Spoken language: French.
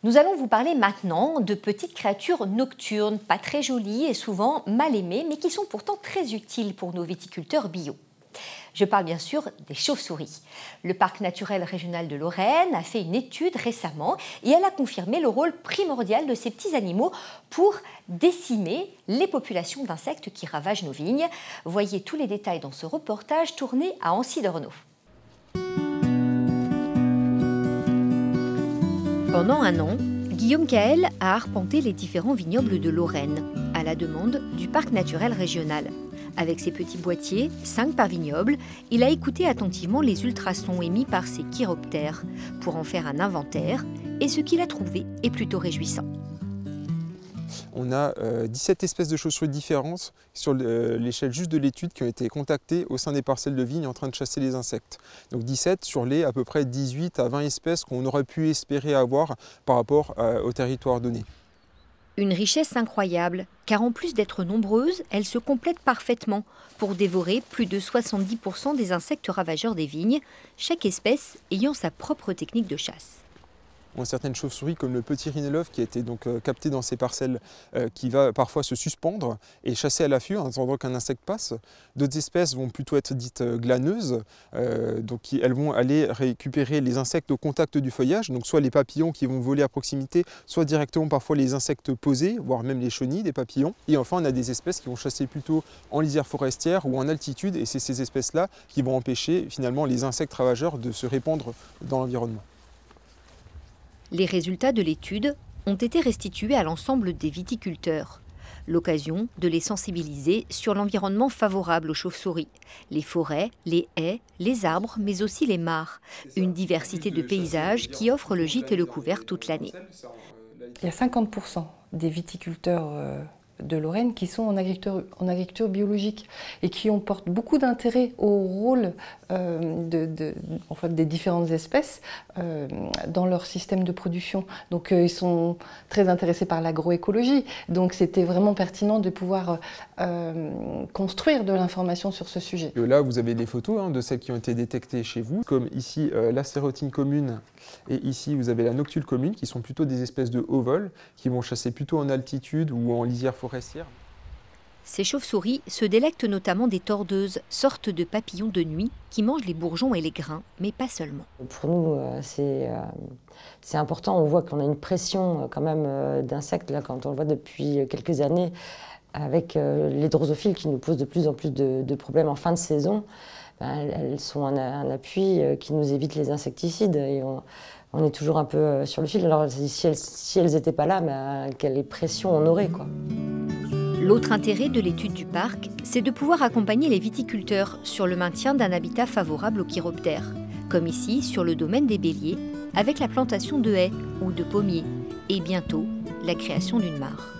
Nous allons vous parler maintenant de petites créatures nocturnes, pas très jolies et souvent mal aimées, mais qui sont pourtant très utiles pour nos viticulteurs bio. Je parle bien sûr des chauves-souris. Le parc naturel régional de Lorraine a fait une étude récemment et elle a confirmé le rôle primordial de ces petits animaux pour décimer les populations d'insectes qui ravagent nos vignes. Voyez tous les détails dans ce reportage tourné à Ancy-d'Ornault. Pendant un an, Guillaume Caël a arpenté les différents vignobles de Lorraine, à la demande du parc naturel régional. Avec ses petits boîtiers, 5 par vignoble, il a écouté attentivement les ultrasons émis par ces chiroptères pour en faire un inventaire, et ce qu'il a trouvé est plutôt réjouissant. On a 17 espèces de chauves-souris différentes sur l'échelle juste de l'étude qui ont été contactées au sein des parcelles de vignes en train de chasser les insectes. Donc 17 sur les à peu près 18 à 20 espèces qu'on aurait pu espérer avoir par rapport au territoire donné. Une richesse incroyable, car en plus d'être nombreuses, elles se complètent parfaitement pour dévorer plus de 70% des insectes ravageurs des vignes, chaque espèce ayant sa propre technique de chasse. Certaines chauves-souris comme le petit rhinolophe qui a été donc capté dans ces parcelles qui va parfois se suspendre et chasser à l'affût en attendant qu'un insecte passe. D'autres espèces vont plutôt être dites glaneuses, donc elles vont aller récupérer les insectes au contact du feuillage, donc soit les papillons qui vont voler à proximité, soit directement parfois les insectes posés, voire même les chenilles des papillons. Et enfin on a des espèces qui vont chasser plutôt en lisière forestière ou en altitude et c'est ces espèces-là qui vont empêcher finalement les insectes ravageurs de se répandre dans l'environnement. Les résultats de l'étude ont été restitués à l'ensemble des viticulteurs. L'occasion de les sensibiliser sur l'environnement favorable aux chauves-souris, les forêts, les haies, les arbres, mais aussi les mares. Une diversité de paysages qui offrent le gîte et le couvert toute l'année. Il y a 50% des viticulteurs de Lorraine qui sont en agriculture biologique et qui portent beaucoup d'intérêt au rôle des différentes espèces dans leur système de production. Donc ils sont très intéressés par l'agroécologie. Donc c'était vraiment pertinent de pouvoir construire de l'information sur ce sujet. Là vous avez des photos de celles qui ont été détectées chez vous, comme ici la sérotine commune et ici vous avez la noctule commune qui sont plutôt des espèces de haut vol qui vont chasser plutôt en altitude ou en lisière forestière. Ces chauves-souris se délectent notamment des tordeuses, sortes de papillons de nuit qui mangent les bourgeons et les grains, mais pas seulement. Pour nous, c'est important. On voit qu'on a une pression quand même d'insectes, là, quand on le voit depuis quelques années, avec les drosophiles qui nous posent de plus en plus de problèmes en fin de saison. Elles sont un appui qui nous évite les insecticides et on est toujours un peu sur le fil. Alors si elles n'étaient pas là, quelle pression on aurait, quoi. L'autre intérêt de l'étude du parc, c'est de pouvoir accompagner les viticulteurs sur le maintien d'un habitat favorable aux chiroptères, comme ici sur le domaine des Béliers, avec la plantation de haies ou de pommiers, et bientôt la création d'une mare.